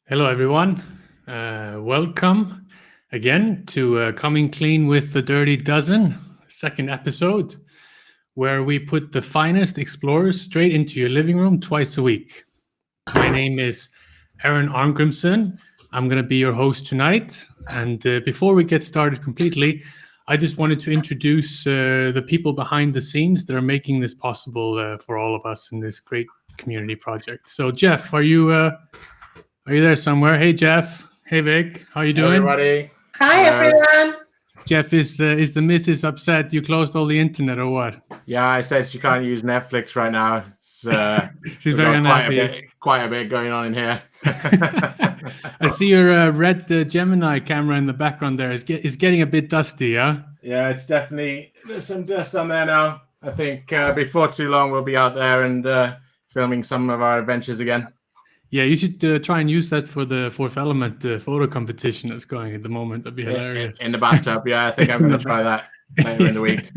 Hello, everyone. Welcome again to Coming Clean with the Dirty Dozen, second episode, where we put the finest explorers straight into your living room twice a week. My name is Aron Arngrimsson. I'm going to be your host tonight. And before we get started completely, I just wanted to introduce the people behind the scenes that are making this possible for all of us in this great community project. So, Jeff, are you there somewhere? Hey, Jeff. Hey, Vic. How you doing? Everybody. Hi, everyone. Jeff, is the missus upset you closed all the internet or what? Yeah, I said she can't use Netflix right now. She's very unhappy. Quite a bit going on in here. I see your red Gemini camera in the background there is getting a bit dusty, yeah? Yeah, it's definitely, there's some dust on there now. I think before too long we'll be out there and filming some of our adventures again. Yeah, you should try and use that for the Fourth Element photo competition that's going at the moment. That'd be hilarious. In the bathtub, yeah. I think I'm going to try that later in the week.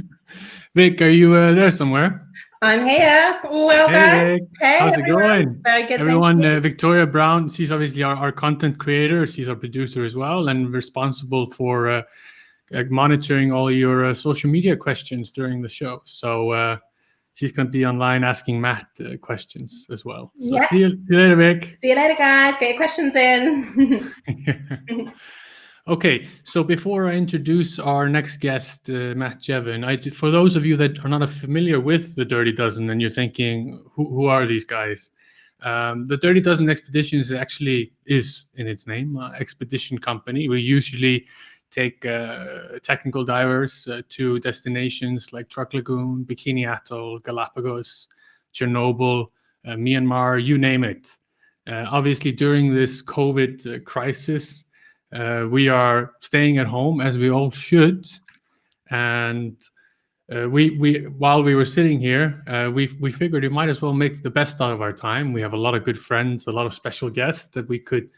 Vic, are you there somewhere? I'm here. Well, hey, Vic. Hey, how's everyone. It going? Very good. Everyone, Victoria Brown, she's obviously our content creator. She's our producer as well and responsible for monitoring all your social media questions during the show. So she's going to be online asking Matt questions as well. So yeah. See you later, Vic. See you later, guys. Get your questions in. Okay, so before I introduce our next guest, Matt Jevon, for those of you that are not familiar with the Dirty Dozen and you're thinking, who are these guys? The Dirty Dozen Expeditions actually is, in its name, expedition company. We usually take technical divers to destinations like Truck Lagoon, Bikini Atoll, Galapagos, Chernobyl, Myanmar, you name it. Obviously, during this COVID crisis, we are staying at home as we all should, and we while we were sitting here, we figured we might as well make the best out of our time. We have a lot of good friends, a lot of special guests that we could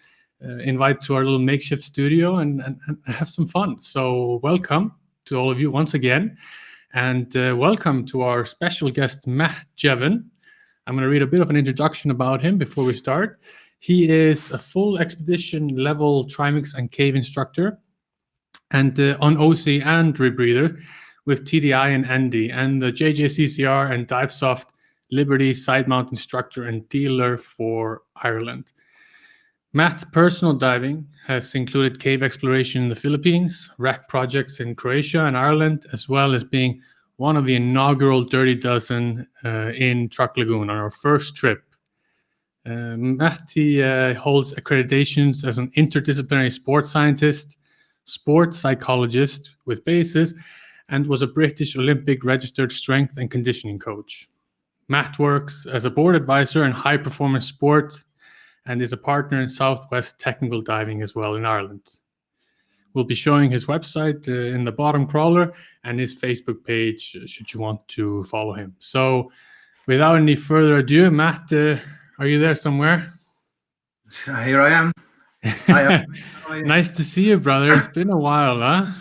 invite to our little makeshift studio and have some fun. So welcome to all of you once again, and welcome to our special guest, Matt Jevon. I'm going to read a bit of an introduction about him before we start. He is a full expedition level trimix and cave instructor and on OC and rebreather with TDI and ND and the JJCCR and Divesoft Liberty side mount instructor and dealer for Ireland. Matt's personal diving has included cave exploration in the Philippines, wreck projects in Croatia and Ireland, as well as being one of the inaugural Dirty Dozen in Truck Lagoon on our first trip. Matty holds accreditations as an interdisciplinary sports scientist, sports psychologist with bases, and was a British Olympic registered strength and conditioning coach. Matt works as a board advisor in high performance sports and is a partner in Southwest Technical Diving as well in Ireland. We'll be showing his website in the bottom crawler and his Facebook page should you want to follow him. So without any further ado, Matt, are you there somewhere? Here I am. Hi, nice to see you, brother. It's been a while, huh?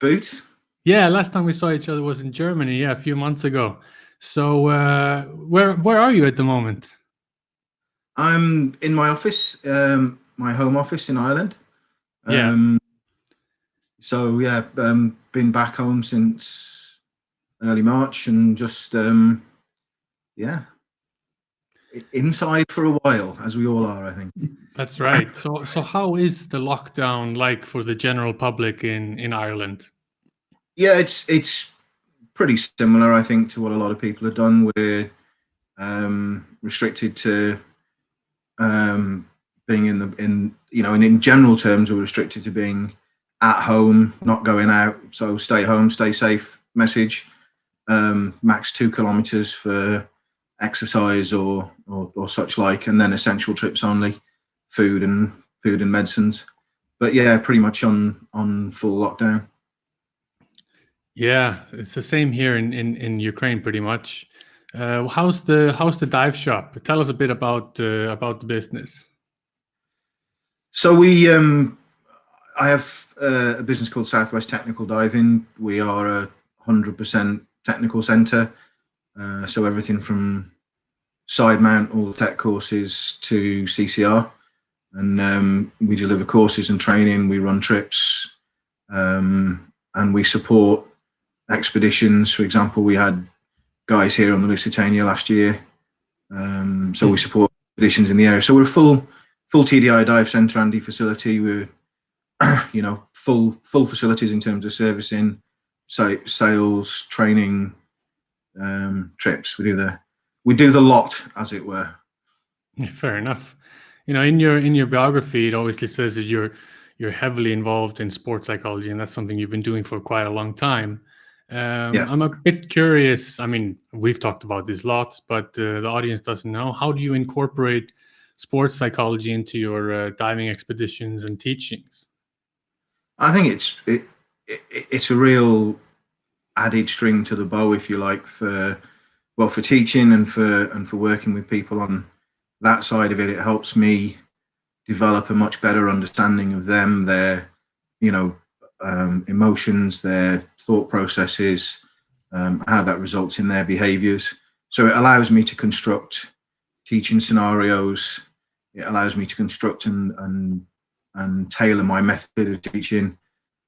Boot? Yeah, last time we saw each other was in Germany, a few months ago. So where are you at the moment? I'm in my office, my home office in Ireland. So yeah, been back home since early March and just inside for a while, as we all are, I think. That's right. So how is the lockdown like for the general public in Ireland? Yeah, it's pretty similar, I think, to what a lot of people have done. We're restricted to being in general terms, we're restricted to being at home, not going out. So stay home, stay safe message. Max 2 kilometers for exercise or such like, and then essential trips only, food and medicines. But yeah, pretty much on full lockdown. Yeah, it's the same here in Ukraine, pretty much. How's the dive shop? Tell us a bit about the business. So I have a business called Southwest Technical Diving. We are a 100% technical center. So everything from side mount all the tech courses to CCR, and we deliver courses and training. We run trips, and we support expeditions. For example, we had guys here on the Lusitania last year, so we support expeditions in the area. So we're a full TDI dive centre, Andy, facility. We're full facilities in terms of servicing, sales, training, trips. We do the lot, as it were. Yeah, fair enough. In your biography, it obviously says that you're heavily involved in sports psychology, and that's something you've been doing for quite a long time. I'm a bit curious. I mean, we've talked about this lots, but the audience doesn't know. How do you incorporate sports psychology into your diving expeditions and teachings? I think it's a real added string to the bow, if you like, for teaching and for working with people on that side of it. It helps me develop a much better understanding of them, their emotions, their thought processes, how that results in their behaviors. So it allows me to construct teaching scenarios. It allows me to construct and tailor my method of teaching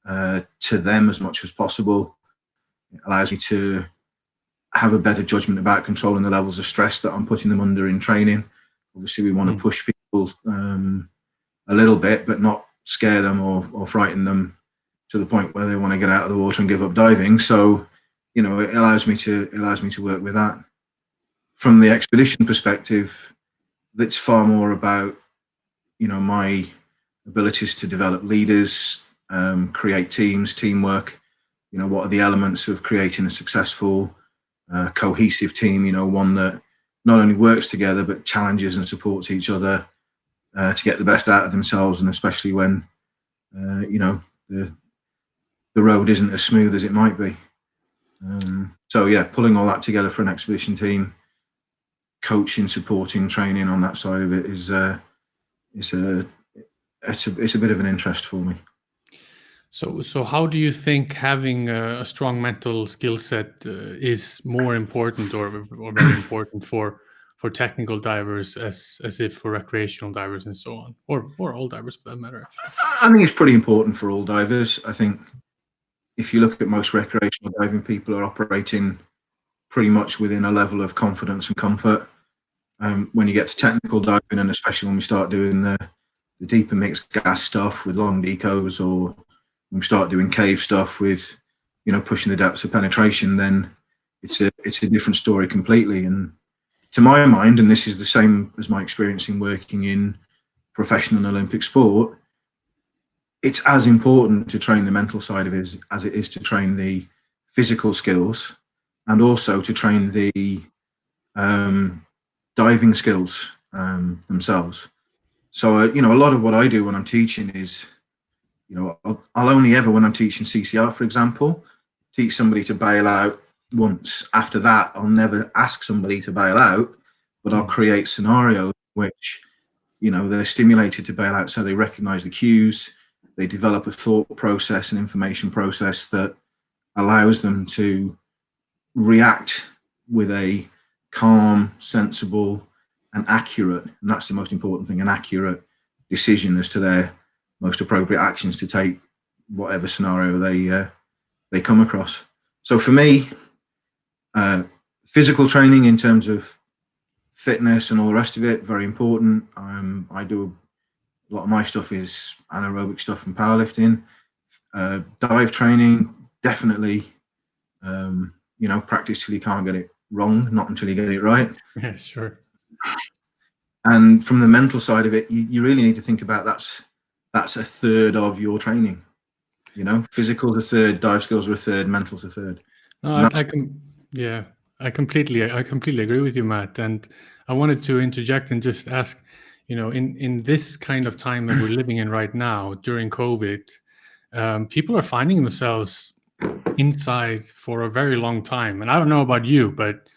to them as much as possible. It allows me to have a better judgment about controlling the levels of stress that I'm putting them under in training. Obviously, we want to push people a little bit, but not scare them or frighten them to the point where they want to get out of the water and give up diving. So, it allows me to work with that. From the expedition perspective, that's far more about, my abilities to develop leaders, create teams, teamwork. What are the elements of creating a successful, cohesive team? One that not only works together but challenges and supports each other to get the best out of themselves, and especially when the road isn't as smooth as it might be. So yeah, pulling all that together for an expedition team, coaching, supporting, training on that side of it is it's a bit of an interest for me. So how do you think having a strong mental skill set is more important or very important for technical divers as if for recreational divers and so on, or all divers for that matter? I think it's pretty important for all divers. I think if you look at most recreational diving, people are operating pretty much within a level of confidence and comfort. When you get to technical diving, and especially when we start doing the deeper mixed gas stuff with long decos, or when we start doing cave stuff with, pushing the depths of penetration, then it's a different story completely. And to my mind, and this is the same as my experience in working in professional and Olympic sport, it's as important to train the mental side of it as it is to train the physical skills, and also to train the diving skills themselves. So, a lot of what I do when I'm teaching is, I'll only ever, when I'm teaching CCR, for example, teach somebody to bail out once. After that, I'll never ask somebody to bail out, but I'll create scenarios which, they're stimulated to bail out, so they recognize the cues, they develop a thought process and information process that allows them to react with a calm, sensible, and accurate, and that's the most important thing, an accurate decision as to their most appropriate actions to take whatever scenario they come across. So for me, physical training in terms of fitness and all the rest of it, very important. I do a lot of my stuff is anaerobic stuff and powerlifting. Dive training, definitely, practice till you can't get it wrong, not until you get it right. Yeah, sure. And from the mental side of it, you really need to think about that's a third of your training. Physical's a third, dive skills are a third, mental's a third. No, I completely agree with you, Matt. And I wanted to interject and just ask, in this kind of time that we're living in right now during COVID, people are finding themselves inside for a very long time. And I don't know about you, but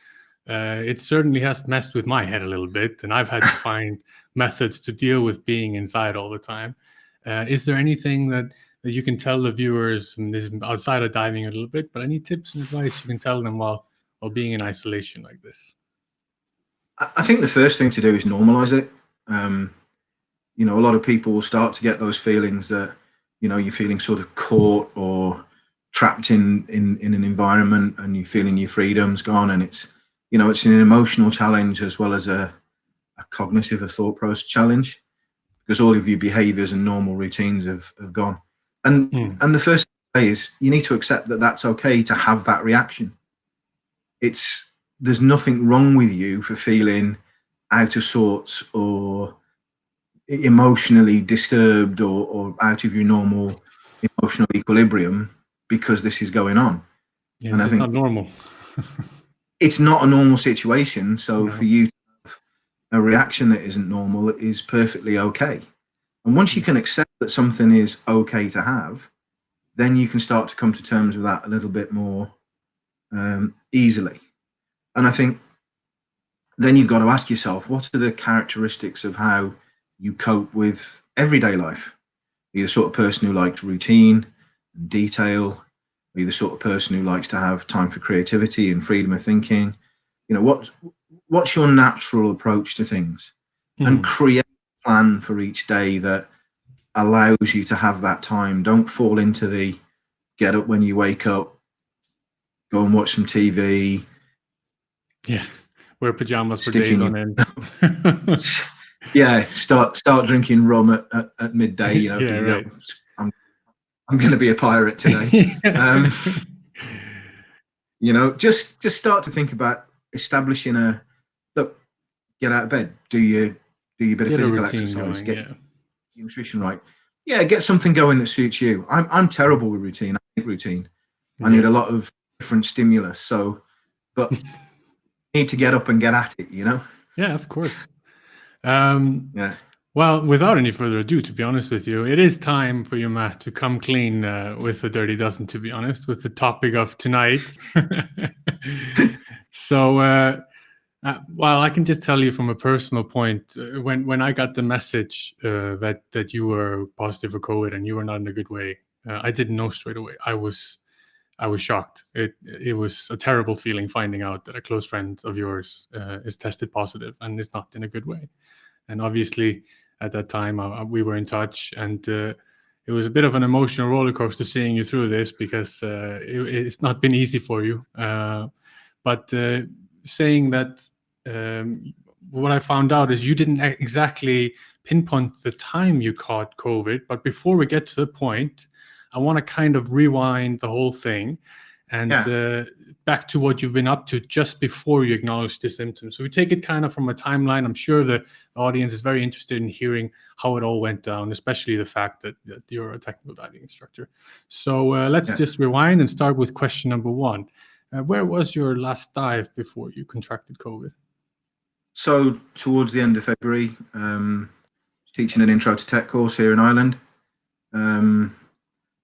it certainly has messed with my head a little bit, and I've had to find methods to deal with being inside all the time. Is there anything that you can tell the viewers, and this is outside of diving a little bit, but any tips and advice you can tell them while being in isolation like this? I think the first thing to do is normalize it. You know, a lot of people will start to get those feelings that, you know, you're feeling sort of caught or trapped in an environment, and you're feeling your freedom's gone, and it's, you know, it's an emotional challenge as well as a cognitive, a thought process challenge, because all of your behaviors and normal routines have gone. And the first thing is you need to accept that that's okay to have that reaction. There's nothing wrong with you for feeling out of sorts or emotionally disturbed or out of your normal emotional equilibrium because this is going on. Yeah, and I think not normal. It's not a normal situation. So No. for you to have a reaction that isn't normal is perfectly okay. And once you can accept that something is okay to have, then you can start to come to terms with that a little bit more easily. And I think then you've got to ask yourself, what are the characteristics of how you cope with everyday life? Are you the sort of person who likes routine and detail? Are you the sort of person who likes to have time for creativity and freedom of thinking? You know, what's your natural approach to things? And create a plan for each day that allows you to have that time. Don't fall into the get up when you wake up, go and watch some TV. Yeah, wear pajamas for Sticking days on end. Yeah, start drinking rum at midday. You know, Yeah, right. I'm going to be a pirate today. You know, just start to think about establishing get out of bed, do your bit of Get a physical routine exercise, going, get yeah. your nutrition right. Yeah, get something going that suits you. I'm terrible with routine. I hate routine. I need a lot of different stimulus. But need to get up and get at it, you know? Yeah, of course. Yeah. Well, without any further ado, to be honest with you, it is time for you, Matt, to come clean with the Dirty Dozen, to be honest, with the topic of tonight. So, well, I can just tell you from a personal point, when I got the message that you were positive for COVID and you were not in a good way, I didn't know straight away. I was shocked. It was a terrible feeling finding out that a close friend of yours is tested positive and is not in a good way. And obviously, at that time, we were in touch, and it was a bit of an emotional roller coaster seeing you through this because it's not been easy for you. But saying that, what I found out is you didn't exactly pinpoint the time you caught COVID. But before we get to the point, I want to kind of rewind the whole thing and back to what you've been up to just before you acknowledged the symptoms. So we take it kind of from a timeline. I'm sure the audience is very interested in hearing how it all went down, especially the fact that you're a technical diving instructor. So let's just rewind and start with question number one. Where was your last dive before you contracted COVID? So towards the end of February, teaching an intro to tech course here in Ireland.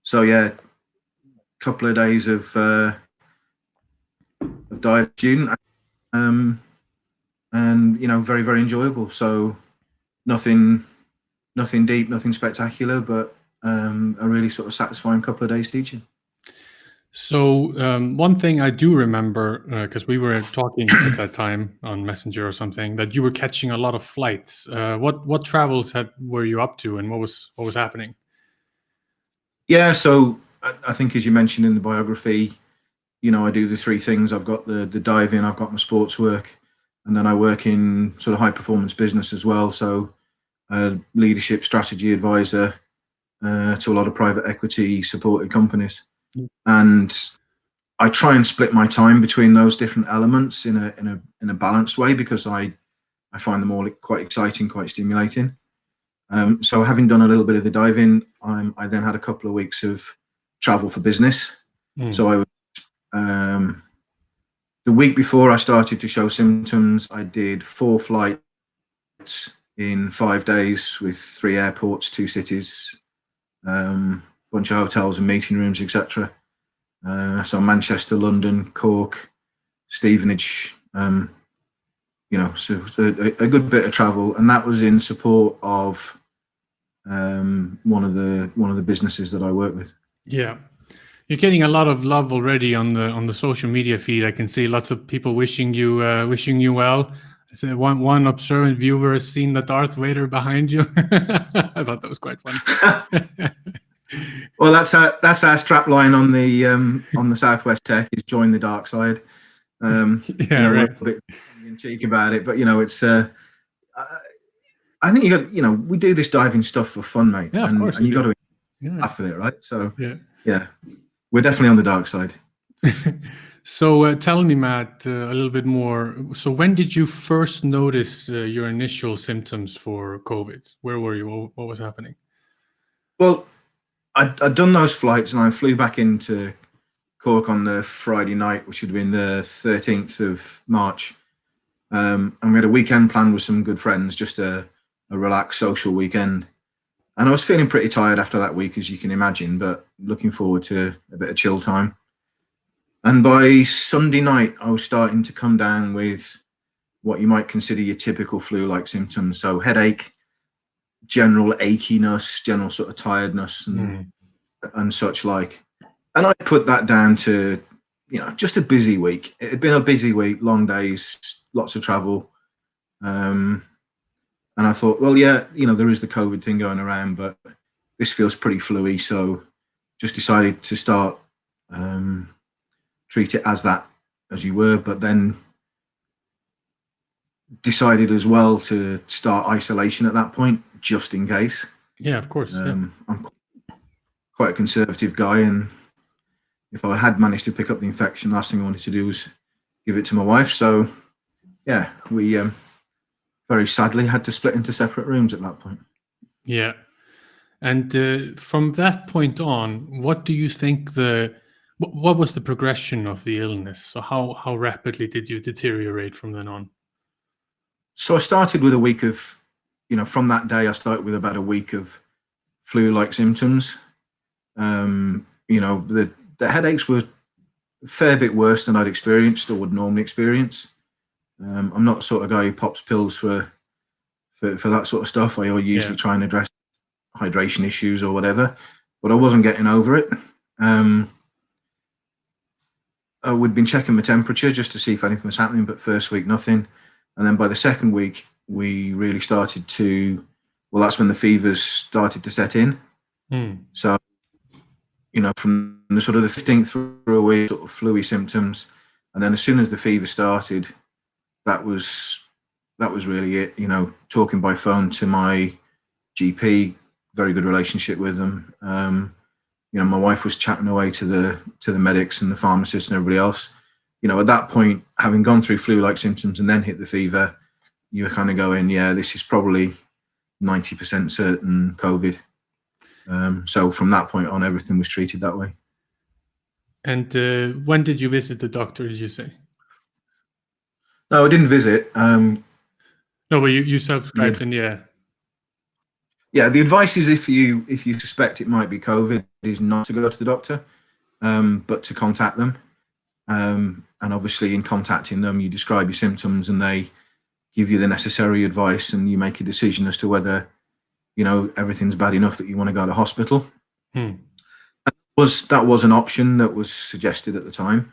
So yeah, a couple of days of dive student, and you know, very, very enjoyable. So nothing deep, nothing spectacular, but a really sort of satisfying couple of days teaching. So one thing I do remember, because we were talking at that time on Messenger or something, that you were catching a lot of flights. What travels were you up to, and what was happening? Yeah, so I think, as you mentioned in the biography, you know, I do the three things. I've got the diving, I've got my sports work, and then I work in sort of high performance business as well. So leadership strategy advisor to a lot of private equity supported companies. And I try and split my time between those different elements in a balanced way, because I find them all quite exciting, quite stimulating. So having done a little bit of the diving, I then had a couple of weeks of travel for business. So I was, the week before I started to show symptoms, I did 4 flights in 5 days with 3 airports, 2 cities, bunch of hotels and meeting rooms, etc. So Manchester, London, Cork, Stevenage, you know, so a good bit of travel, and that was in support of one of the businesses that I work with. Yeah, you're getting a lot of love already on the social media feed. I can see lots of people wishing you well. So one observant viewer has seen the Darth Vader behind you. I thought that was quite funny. Well, that's our strap line on the Southwest Tech is join the dark side. Yeah, we're right. a bit in cheek about it, but it's. I think you got we do this diving stuff for fun, mate. Yeah, of course. And you got to Yeah. laugh with it, right? So Yeah. we're definitely on the dark side. So tell me, Matt, a little bit more. So when did you first notice your initial symptoms for COVID? Where were you? What was happening? Well, I'd done those flights and I flew back into Cork on the Friday night, which would have been the 13th of March. And we had a weekend planned with some good friends, just a relaxed social weekend. And I was feeling pretty tired after that week, as you can imagine, but looking forward to a bit of chill time. And by Sunday night, I was starting to come down with what you might consider your typical flu-like symptoms. So headache, general achiness, general sort of tiredness and such like. And I put that down to, just a busy week. It had been a busy week, long days, lots of travel. And I thought, well, yeah, there is the COVID thing going around, but this feels pretty flu-y. So just decided to start treat it as that, as you were, but then decided as well to start isolation at that point, just in case. Yeah, of course. I'm quite a conservative guy, and if I had managed to pick up the infection, the last thing I wanted to do was give it to my wife. So, yeah, we very sadly had to split into separate rooms at that point. Yeah. And from that point on, what do you think what was the progression of the illness? So how rapidly did you deteriorate from then on? So I started with a week of, from that day, I started with about a week of flu-like symptoms. The headaches were a fair bit worse than I'd experienced or would normally experience. I'm not the sort of guy who pops pills for that sort of stuff. I usually try and address hydration issues or whatever, but I wasn't getting over it. We'd been checking my temperature just to see if anything was happening, but first week, nothing. And then by the second week, we really started to, that's when the fevers started to set in. So, from the sort of the 15th through a week, sort of flu-y symptoms. And then as soon as the fever started, that was really it, talking by phone to my GP, very good relationship with them. My wife was chatting away to the medics and the pharmacists and everybody else. At that point, having gone through flu-like symptoms and then hit the fever, you were kind of going, yeah, this is probably 90% certain COVID. So from that point on, everything was treated that way. And when did you visit the doctor, did you say? No, I didn't visit. No, but you self-prescribed, and Yeah, the advice is if you suspect it might be COVID, is not to go to the doctor, but to contact them. And obviously in contacting them, you describe your symptoms and they give you the necessary advice and you make a decision as to whether, everything's bad enough that you want to go to hospital. That was an option that was suggested at the time.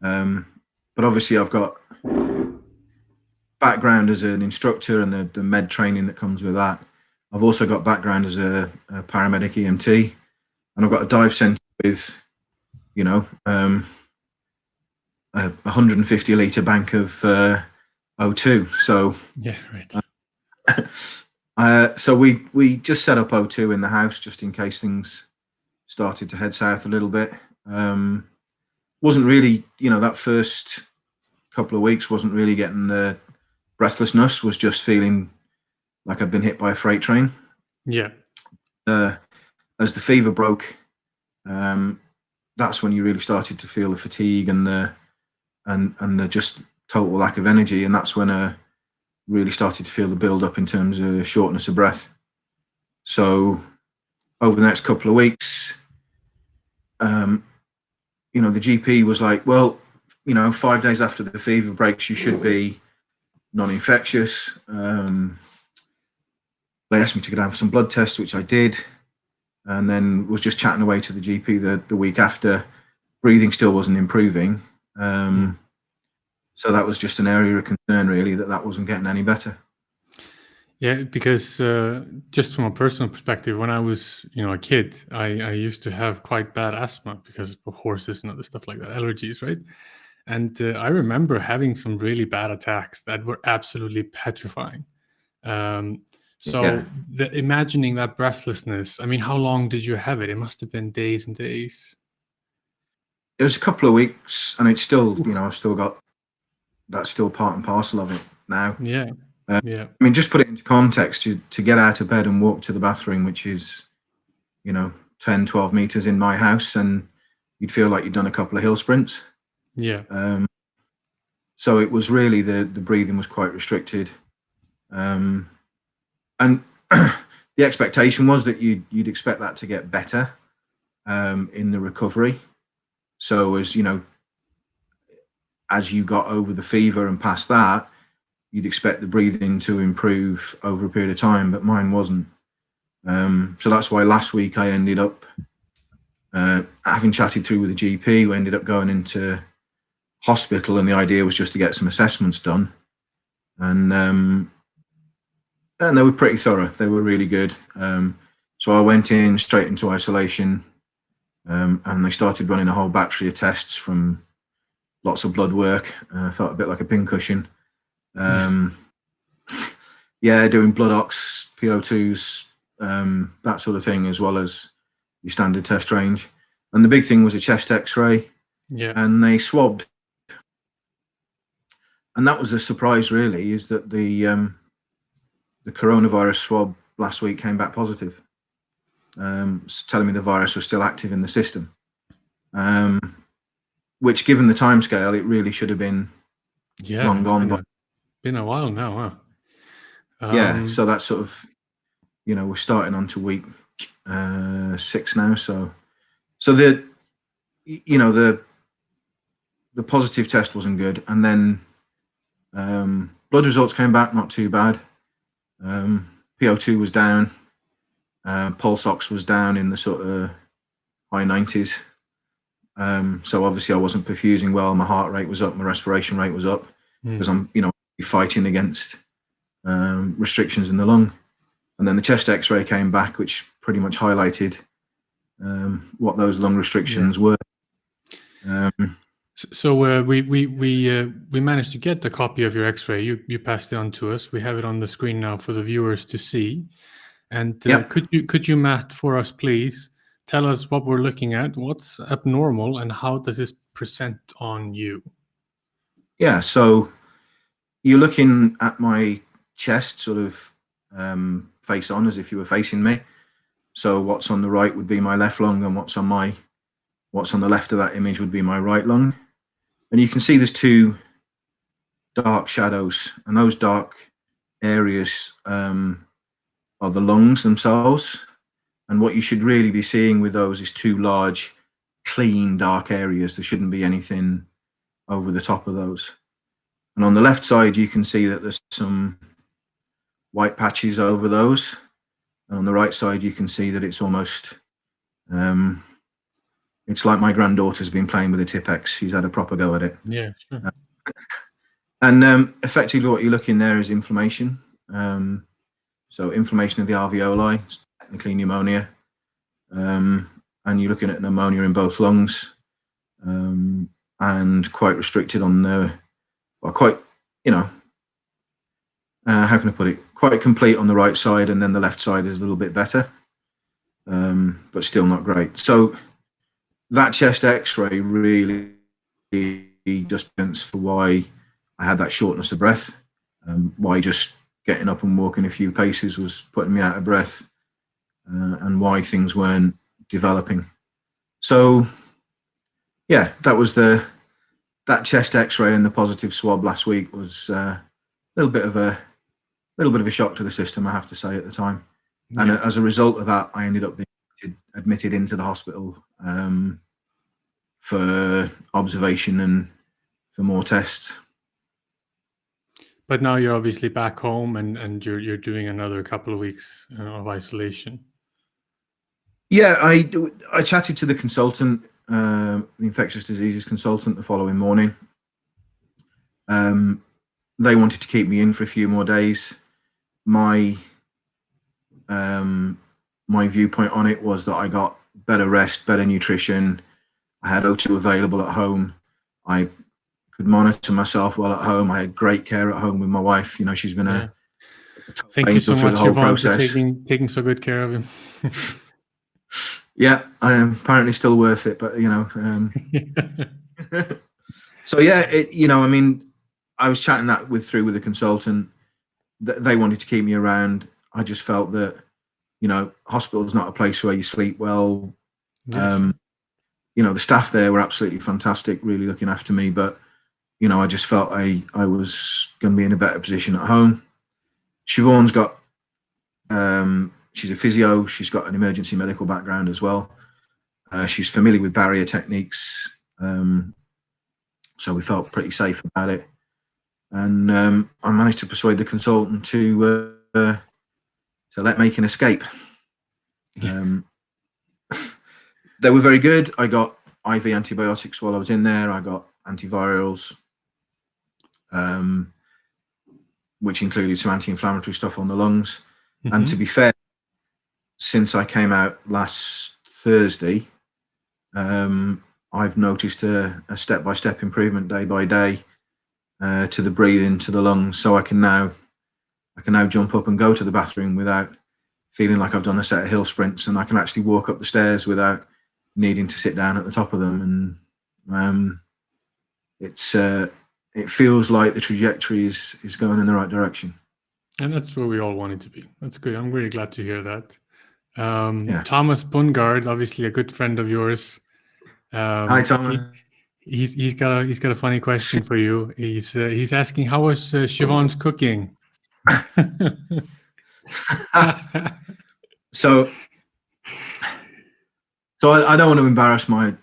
But obviously I've got background as an instructor and the med training that comes with that. I've also got background as a paramedic EMT, and I've got a dive centre with, a 150 litre bank of O2. So yeah, right. So we just set up O2 in the house just in case things started to head south a little bit. Wasn't really, that first couple of weeks wasn't really getting the breathlessness, was just feeling like I'd been hit by a freight train. Yeah. As the fever broke, that's when you really started to feel the fatigue and the just total lack of energy, and that's when I really started to feel the build up in terms of shortness of breath. So over the next couple of weeks, the GP was like, well, 5 days after the fever breaks, you should be non-infectious. They asked me to go down for some blood tests, which I did, and then was just chatting away to the GP the week after. Breathing still wasn't improving. So that was just an area of concern, really, that wasn't getting any better. Yeah, because just from a personal perspective, when I was, a kid, I used to have quite bad asthma because of horses and other stuff like that, allergies, right? And I remember having some really bad attacks that were absolutely petrifying. So Yeah. imagining that breathlessness, I mean, how long did you have it? It must have been days and days. It was a couple of weeks, and it's still, I've still got that's still part and parcel of it now. Yeah. Yeah. I mean, just put it into context, to get out of bed and walk to the bathroom, which is, 10, 12 meters in my house, and you'd feel like you'd done a couple of hill sprints. Yeah. So it was really, the breathing was quite restricted. And the expectation was that you'd expect that to get better in the recovery. So as you got over the fever and past that, you'd expect the breathing to improve over a period of time, but mine wasn't. So that's why last week I ended up, having chatted through with the GP, we ended up going into hospital, and the idea was just to get some assessments done. And they were pretty thorough. They were really good. So I went in straight into isolation, and they started running a whole battery of tests, from lots of blood work. Felt a bit like a pincushion. Doing blood ox, PO2s, that sort of thing, as well as your standard test range. And the big thing was a chest X-ray. Yeah. And they swabbed. And that was a surprise, really, is that the coronavirus swab last week came back positive, telling me the virus was still active in the system. Which, given the timescale, it really should have been long gone. Been a while now, huh? So that's sort of, we're starting on to week 6 now. So the positive test wasn't good, and then blood results came back not too bad. PO2 was down, pulse ox was down in the sort of high 90s. So obviously I wasn't perfusing well. My heart rate was up, my respiration rate was up, because I'm fighting against restrictions in the lung. And then the chest X-ray came back, which pretty much highlighted what those lung restrictions were. So we managed to get the copy of your X-ray. You passed it on to us. We have it on the screen now for the viewers to see. And could you, Matt, for us, please tell us what we're looking at, what's abnormal, and how does this present on you? Yeah, so you're looking at my chest sort of face on, as if you were facing me. So what's on the right would be my left lung, and what's on the left of that image would be my right lung. And you can see there's 2 dark shadows, and those dark areas are the lungs themselves. And what you should really be seeing with those is 2 large, clean, dark areas. There shouldn't be anything over the top of those. And on the left side, you can see that there's some white patches over those. And on the right side, you can see that it's almost, it's like my granddaughter's been playing with a Tipex. She's had a proper go at it. Yeah, sure. And effectively what you're looking there is inflammation. So inflammation of the alveoli, it's technically pneumonia. And you're looking at pneumonia in both lungs, and quite restricted on the, quite, how can I put it? Quite complete on the right side, and then the left side is a little bit better, but still not great. So that chest X-ray really just points for why I had that shortness of breath, why just getting up and walking a few paces was putting me out of breath, and why things weren't developing. So yeah, that was that chest X-ray and the positive swab last week was a little bit of a shock to the system, I have to say, at the time. Yeah. And as a result of that, I ended up being admitted into the hospital for observation and for more tests. But now you're obviously back home, and you're doing another couple of weeks of isolation. Yeah, I chatted to the consultant, the infectious diseases consultant, the following morning, They wanted to keep me in for a few more days. My viewpoint on it was that I got better rest, better nutrition. I had O2 available at home. I could monitor myself while at home. I had great care at home with my wife. You know, she's been a Thank you so angel through much, the whole Jevon, for process. taking so good care of him. Yeah, I am apparently still worth it, but you know. So yeah, I mean, I was chatting that through with a consultant. They wanted to keep me around. I just felt that, you know, hospital is not a place where you sleep well. You know, the staff there were absolutely fantastic, really looking after me. But, you know, I just felt I was going to be in a better position at home. Siobhan's got, she's a physio. She's got an emergency medical background as well. She's familiar with barrier techniques. So we felt pretty safe about it. And I managed to persuade the consultant to let make an escape. They were very good. I got IV antibiotics while I was in there. I got antivirals, which included some anti-inflammatory stuff on the lungs. And to be fair, since I came out last Thursday, I've noticed a step-by-step improvement day by day to the breathing, to the lungs. So I can now jump up and go to the bathroom without feeling like I've done a set of hill sprints, and I can actually walk up the stairs without needing to sit down at the top of them. And it feels like the trajectory is going in the right direction. And that's where we all want it to be. That's good. I'm really glad to hear that. Thomas Bungard, obviously a good friend of yours. Hi, Thomas. He's got a funny question for you. He's asking, how was Jevon's cooking? So I don't want to embarrass my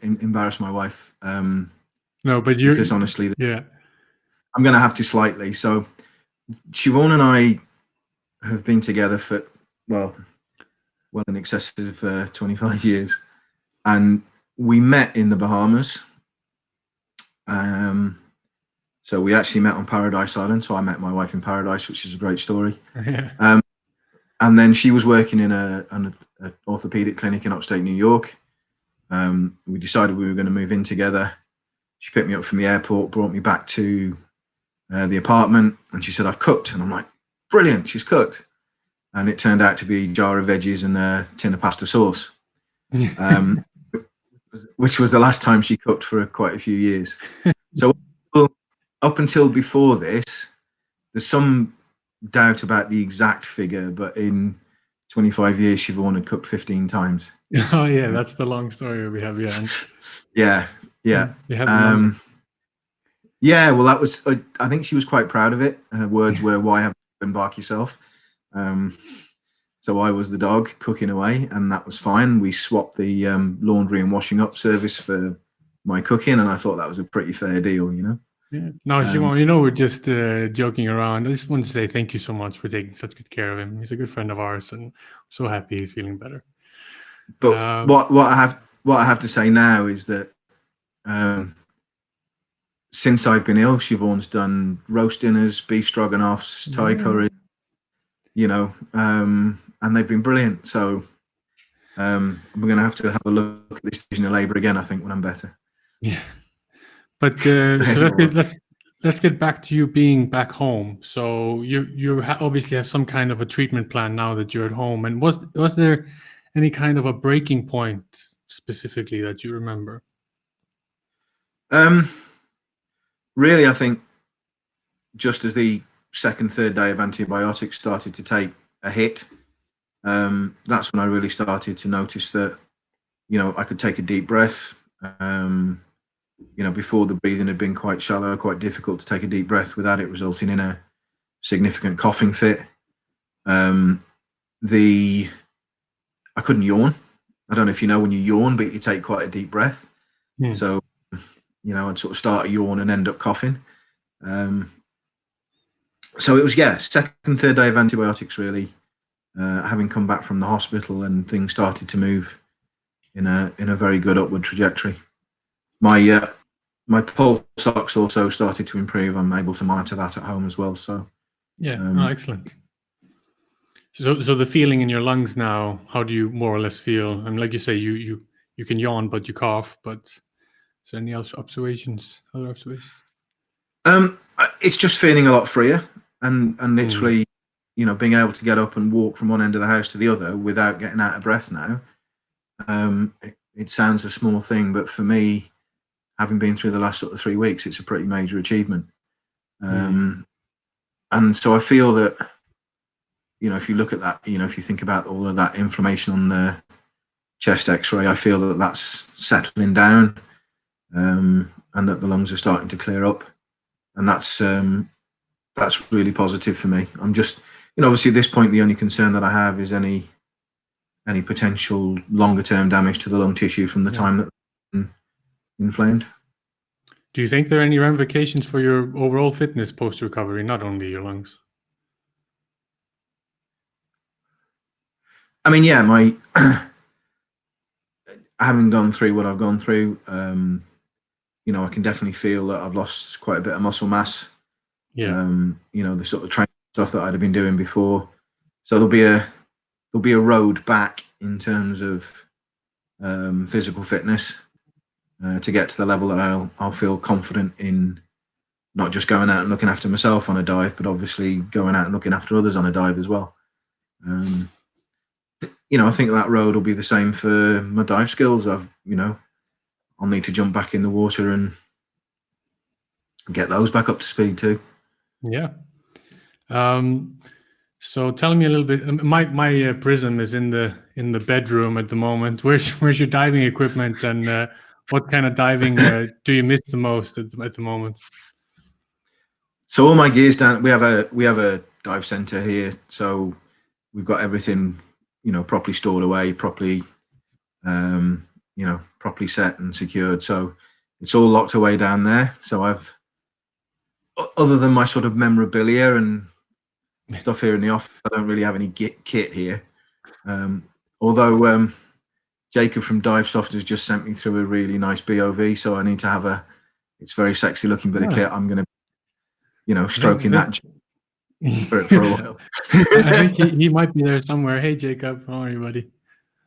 wife. No, but because honestly, I'm going to have to slightly. So Siobhan and I have been together for well in excess of 25 years, and we met in the Bahamas. So we actually met on Paradise Island. So I met my wife in Paradise, which is a great story. Yeah. And then she was working in an orthopedic clinic in upstate New York. We decided we were going to move in together. She picked me up from the airport, brought me back to the apartment, and she said, "I've cooked." And I'm like, "Brilliant, she's cooked." And it turned out to be a jar of veggies and a tin of pasta sauce, which was the last time she cooked for quite a few years. So up until before this, there's some doubt about the exact figure, but in 25 years, Siobhan had cooked 15 times. Oh yeah, that's the long story we have. Yeah. Well, that was. I think she was quite proud of it. Her words were, "Why haven't you embarked yourself?" So I was the dog cooking away, and that was fine. We swapped the laundry and washing up service for my cooking, and I thought that was a pretty fair deal, you know. Yeah. No, Jevon, we're just joking around. I just want to say thank you so much for taking such good care of him. He's a good friend of ours, and I'm so happy he's feeling better. But what I have to say now is that since I've been ill, Siobhan's done roast dinners, beef stroganoffs, Thai curry, and they've been brilliant. So we're going to have a look at this division of labour again, I think, when I'm better. Yeah. But so let's get back to you being back home. So you obviously have some kind of a treatment plan now that you're at home. And was there any kind of a breaking point specifically that you remember? Really, I think just as the second, third day of antibiotics started to take a hit, that's when I really started to notice that, I could take a deep breath. Before, the breathing had been quite shallow, quite difficult to take a deep breath without it resulting in a significant coughing fit. I couldn't yawn. I don't know if you know when you yawn, but you take quite a deep breath. Yeah. So, I'd sort of start a yawn and end up coughing. So it was, second, third day of antibiotics, really, having come back from the hospital, and things started to move in a very good upward trajectory. My my pulse ox also started to improve. I'm able to monitor that at home as well. So yeah, excellent. So the feeling in your lungs now, how do you more or less feel? And like you say, you can yawn, but you cough. But is there any other observations? It's just feeling a lot freer, and literally, being able to get up and walk from one end of the house to the other without getting out of breath now. It sounds a small thing, but for me, having been through the last sort of 3 weeks, it's a pretty major achievement. And so I feel that, if you look at that, if you think about all of that inflammation on the chest X-ray, I feel that that's settling down, and that the lungs are starting to clear up, and that's really positive for me. I'm just, obviously at this point, the only concern that I have is any potential longer term damage to the lung tissue from the time that it's inflamed. Do you think there are any ramifications for your overall fitness post recovery, not only your lungs? I mean, yeah, having gone through what I've gone through, I can definitely feel that I've lost quite a bit of muscle mass. Yeah. The sort of training stuff that I'd have been doing before. So there'll be a road back in terms of physical fitness to get to the level that I'll feel confident in, not just going out and looking after myself on a dive, but obviously going out and looking after others on a dive as well. I think that road will be the same for my dive skills. I'll need to jump back in the water and get those back up to speed too. Yeah. So tell me a little bit. My Prism is in the bedroom at the moment. Where's your diving equipment, and what kind of diving do you miss the most at the moment? So all my gear's down. We have a dive center here, so we've got everything properly stored away, properly properly set and secured. So it's all locked away down there. So I've, other than my sort of memorabilia and stuff here in the office, I don't really have any kit here. Although Jacob from Divesoft has just sent me through a really nice BOV, so I need to have it's very sexy looking bit of kit. I'm going to, stroking that for a while. I think he might be there somewhere. Hey, Jacob, how are you, buddy?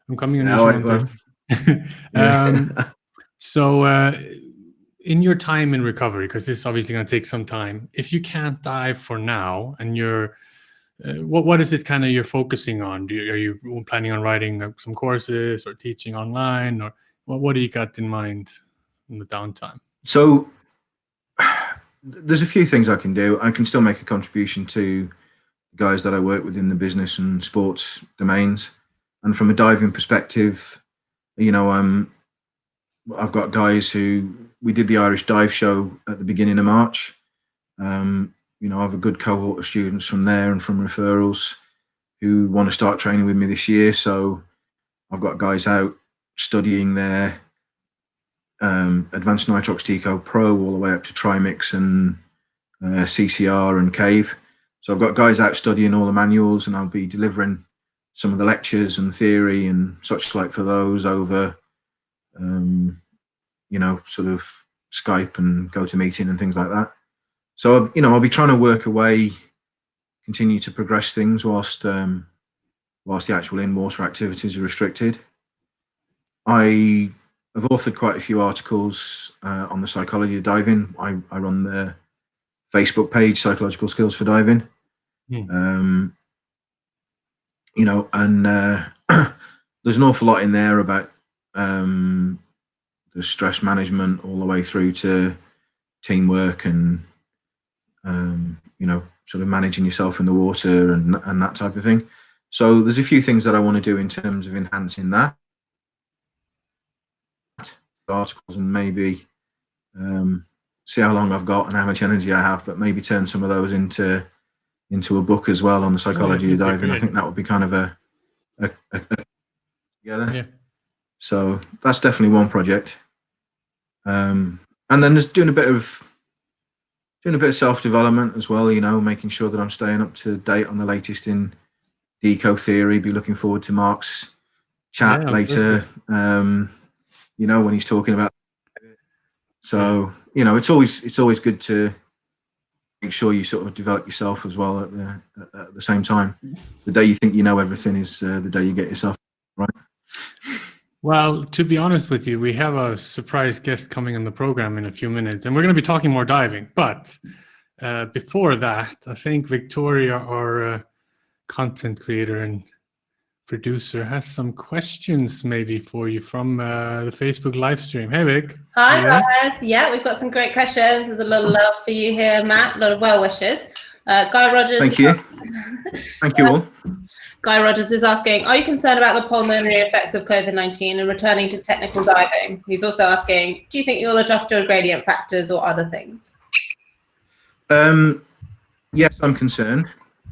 I'm coming on your show on Thursday. So in your time in recovery, because this is obviously going to take some time, if you can't dive for now and you're what is it kind of you're focusing on? Are you planning on writing some courses or teaching online, or what do you got in mind in the downtime? So there's a few things I can do. I can still make a contribution to guys that I work with in the business and sports domains. And from a diving perspective, I've got guys who, we did the Irish Dive Show at the beginning of March. I have a good cohort of students from there and from referrals who want to start training with me this year. So I've got guys out studying their Advanced Nitrox Deco Pro all the way up to Trimix and CCR and Cave. So I've got guys out studying all the manuals, and I'll be delivering some of the lectures and theory and such like for those over, sort of Skype and GoToMeeting and things like that. So, I'll be trying to work away, continue to progress things whilst the actual in-water activities are restricted. I have authored quite a few articles on the psychology of diving. I run the Facebook page, Psychological Skills for Diving. And there's an awful lot in there about the stress management all the way through to teamwork and, sort of managing yourself in the water and that type of thing. So there's a few things that I want to do in terms of enhancing that. Articles and maybe see how long I've got and how much energy I have, but maybe turn some of those into a book as well on the psychology of diving. I think that would be kind of a together. Yeah. So that's definitely one project. And then there's doing a bit of self-development as well, making sure that I'm staying up to date on the latest in deco theory. Be looking forward to Mark's chat later. When he's talking about. So it's always good to make sure you sort of develop yourself as well at the same time. The day you think you know everything is the day you get yourself right. Well, to be honest with you, we have a surprise guest coming on the program in a few minutes, and we're going to be talking more diving. But before that, I think Victoria, our content creator and producer, has some questions maybe for you from the Facebook live stream. Hey, Vic. Hi, You ready? guys. Yeah, we've got some great questions. There's a lot of love for you here, Matt. A lot of well wishes. Guy Rogers. Thank you. Thank you all. Guy Rogers is asking, are you concerned about the pulmonary effects of COVID-19 and returning to technical diving? He's also asking, do you think you'll adjust your gradient factors or other things? Yes, I'm concerned.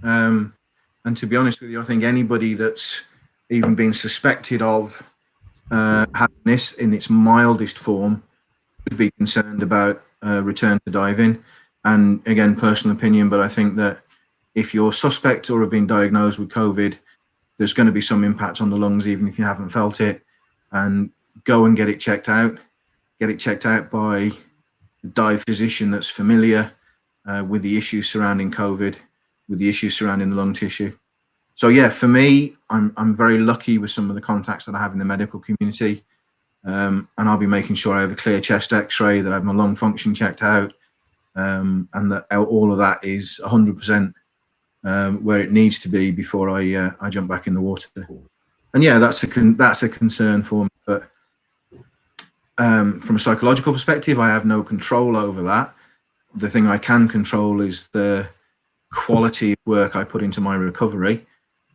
And to be honest with you, I think anybody that's even been suspected of having this in its mildest form would be concerned about return to diving. And again, personal opinion, but I think that if you're suspect or have been diagnosed with COVID, there's going to be some impact on the lungs, even if you haven't felt it. And go and get it checked out. Get it checked out by a dive physician that's familiar with the issues surrounding COVID, with the issues surrounding the lung tissue. So yeah, for me, I'm very lucky with some of the contacts that I have in the medical community, and I'll be making sure I have a clear chest X-ray, that I have my lung function checked out, and that all of that is 100% where it needs to be before I jump back in the water. And yeah, that's a concern for me. But from a psychological perspective, I have no control over that. The thing I can control is the quality of work I put into my recovery,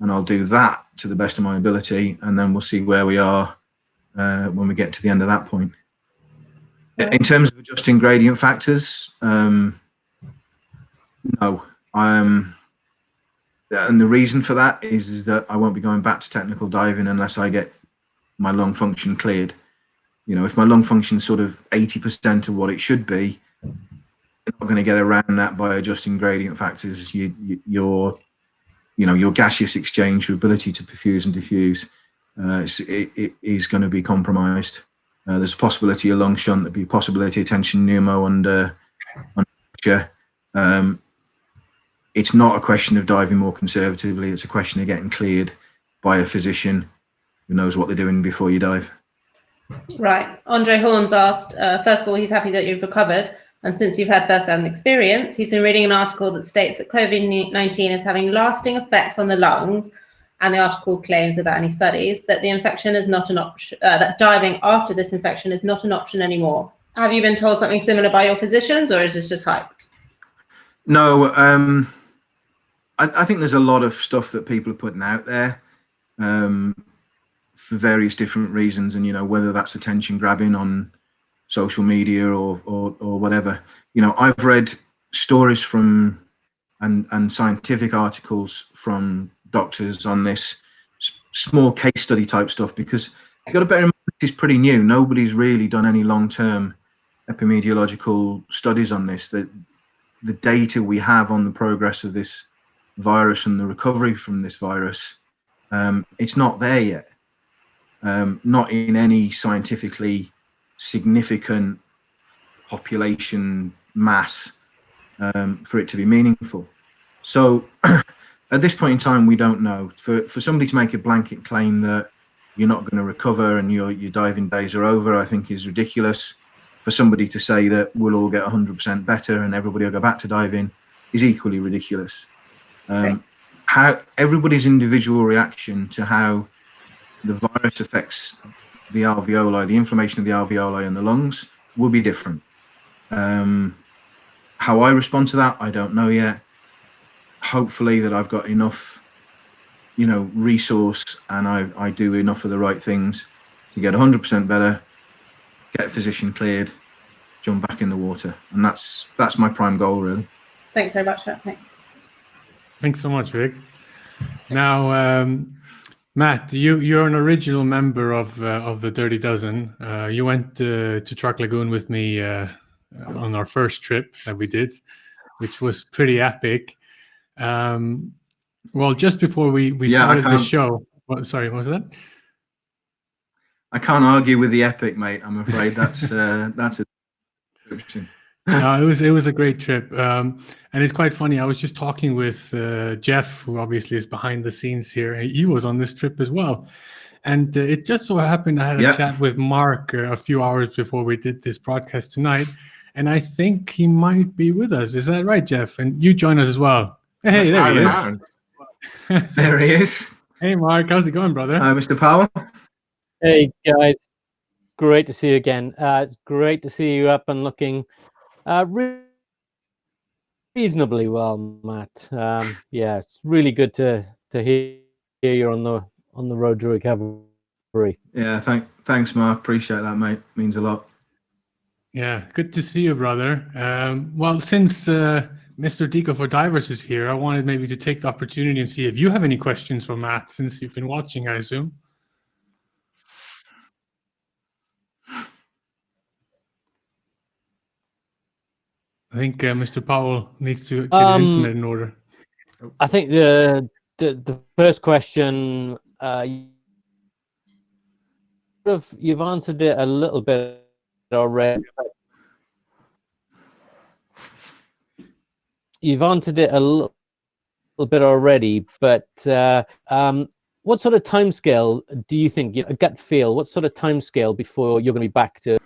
and I'll do that to the best of my ability, and then we'll see where we are when we get to the end of that point. In terms of adjusting gradient factors, no. And the reason for that is that I won't be going back to technical diving unless I get my lung function cleared. If my lung function is sort of 80% of what it should be, you're not going to get around that by adjusting gradient factors. Your gaseous exchange, your ability to perfuse and diffuse, it is going to be compromised. There's a possibility of lung shunt, there'll be a possibility of tension pneumo under pressure. It's not a question of diving more conservatively. It's a question of getting cleared by a physician who knows what they're doing before you dive. Right. Andre Horns asked, first of all, he's happy that you've recovered. And since you've had first-hand experience, he's been reading an article that states that COVID-19 is having lasting effects on the lungs. And the article claims, without any studies, that the infection is not an option, that diving after this infection is not an option anymore. Have you been told something similar by your physicians, or is this just hype? No, I think there's a lot of stuff that people are putting out there for various different reasons, and whether that's attention grabbing on social media or whatever. I've read stories from and scientific articles from doctors on this small case study type stuff, because you've got to bear in mind this is pretty new. Nobody's really done any long-term epidemiological studies on this. The data we have on the progress of this virus and the recovery from this virus, it's not there yet. Not in any scientifically significant population mass for it to be meaningful. So at this point in time, we don't know. For somebody to make a blanket claim that you're not going to recover and your diving days are over, I think is ridiculous. For somebody to say that we'll all get 100% better and everybody will go back to diving is equally ridiculous. How everybody's individual reaction to how the virus affects the alveoli, the inflammation of the alveoli and the lungs will be different. How I respond to that, I don't know yet. Hopefully that I've got enough, resource, and I do enough of the right things to get 100% better, get a physician cleared, jump back in the water. And that's my prime goal, really. Thanks very much, Matt. Thanks. Thanks so much, Vic. Now, Matt, you're an original member of the Dirty Dozen. You went to Truck Lagoon with me on our first trip that we did, which was pretty epic. Well, just before we started the show, sorry, what was that? I can't argue with the epic, mate. I'm afraid that's a description. No, it was a great trip, and it's quite funny. I was just talking with Jeff, who obviously is behind the scenes here. And he was on this trip as well, and it just so happened I had a Yeah. chat with Mark a few hours before we did this broadcast tonight, and I think he might be with us. Is that right, Jeff? And you join us as well. Hey, there he is. Aron. There he is. Hey, Mark, how's it going, brother? Mr. Powell. Hey guys, great to see you again. It's great to see you up and looking reasonably well, Matt. Yeah, it's really good to hear you're on the road to recovery. Yeah, thanks, Mark. Appreciate that, mate. Means a lot. Yeah, good to see you, brother. Well, since Mr. Deco for Divers is here, I wanted maybe to take the opportunity and see if you have any questions for Matt, since you've been watching, I assume. I think Mr. Powell needs to get his internet in order. I think the first question you've answered it a little bit already. You've answered it a little bit already, but what sort of timescale do you think, a gut feel, what sort of timescale before you're going to be back to?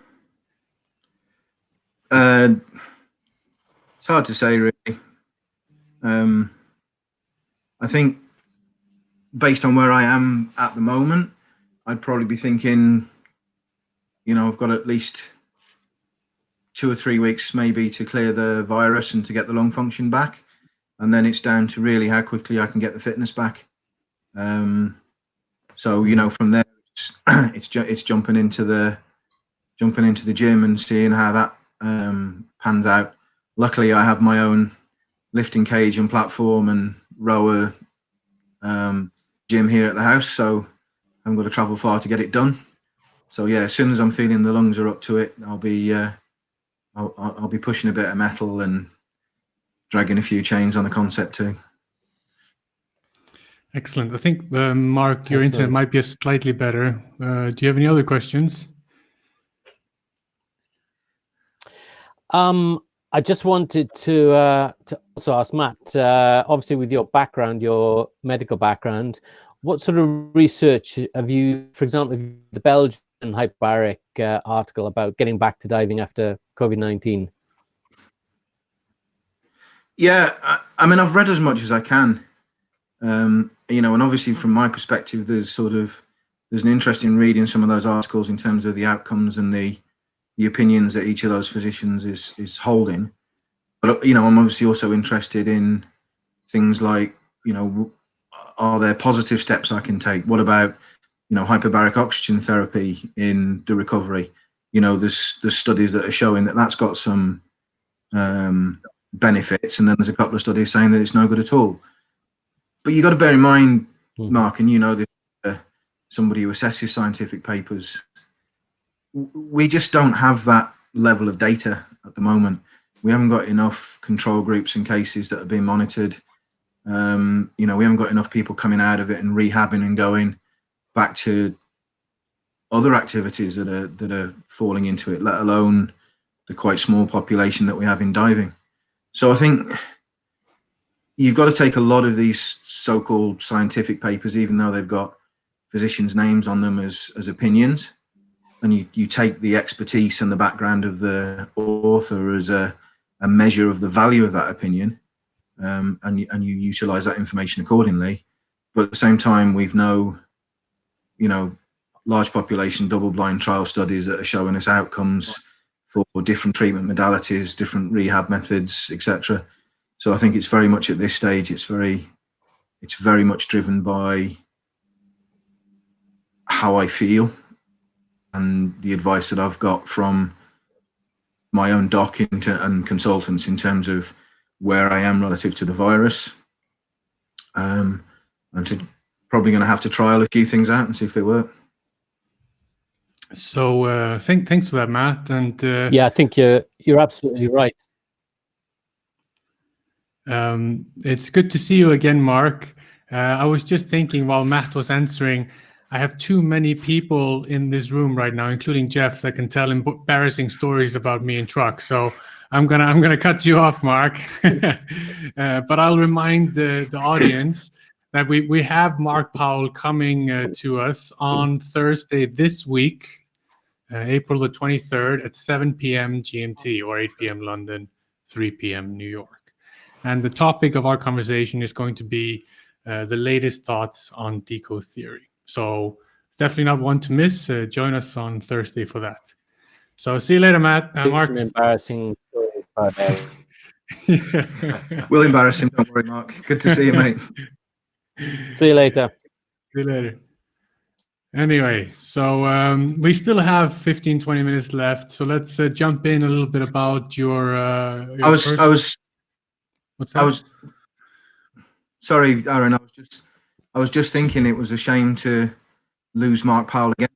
It's hard to say, really. I think based on where I am at the moment, I'd probably be thinking, I've got at least 2 or 3 weeks maybe to clear the virus and to get the lung function back, and then it's down to really how quickly I can get the fitness back. So from there it's jumping into the gym and seeing how that pans out. Luckily, I have my own lifting cage and platform and rower gym here at the house, so I haven't got to travel far to get it done. So yeah, as soon as I'm feeling the lungs are up to it, I'll be pushing a bit of metal and dragging a few chains on the concept too. Excellent. I think, Mark, your internet might be slightly better. Do you have any other questions? I just wanted to also ask Matt, obviously with your background, your medical background, what sort of research have you, for example, the Belgian hyperbaric article about getting back to diving after COVID-19? Yeah, I mean, I've read as much as I can, and obviously from my perspective, there's an interest in reading some of those articles in terms of the outcomes and the opinions that each of those physicians is holding. But I'm obviously also interested in things like, are there positive steps I can take? What about hyperbaric oxygen therapy in the recovery? There's studies that are showing that that's got some benefits, and then there's a couple of studies saying that it's no good at all. But you got to bear in mind, Mark, and somebody who assesses scientific papers, we just don't have that level of data at the moment. We haven't got enough control groups and cases that are being monitored. We haven't got enough people coming out of it and rehabbing and going back to other activities that are falling into it, let alone the quite small population that we have in diving. So I think you've got to take a lot of these so-called scientific papers, even though they've got physicians' names on them as opinions, and you take the expertise and the background of the author as a measure of the value of that opinion, and you utilize that information accordingly. But at the same time, we've large population double-blind trial studies that are showing us outcomes for different treatment modalities, different rehab methods, etc. So I think it's very much at this stage, it's very much driven by how I feel and the advice that I've got from my own doc and consultants in terms of where I am relative to the virus. And probably going to have to trial a few things out and see if they work. So thanks for that, Matt. And yeah, I think you're absolutely right. It's good to see you again, Mark. I was just thinking while Matt was answering, I have too many people in this room right now, including Jeff, that can tell embarrassing stories about me in truck. So I'm gonna cut you off, Mark. But I'll remind the audience that we have Mark Powell coming to us on Thursday this week, April the 23rd at 7 p.m. GMT or 8 p.m. London, 3 p.m. New York. And the topic of our conversation is going to be the latest thoughts on deco theory. So it's definitely not one to miss. Join us on Thursday for that. So see you later, Matt. Mark. Some embarrassing stories about that. We'll embarrass him. Don't worry, Mark. Good to see you, mate. See you later. See you later. Anyway, so we still have 15-20 minutes left. So let's jump in a little bit about your What's that? Sorry, Aaron. I was just thinking it was a shame to lose Mark Powell again.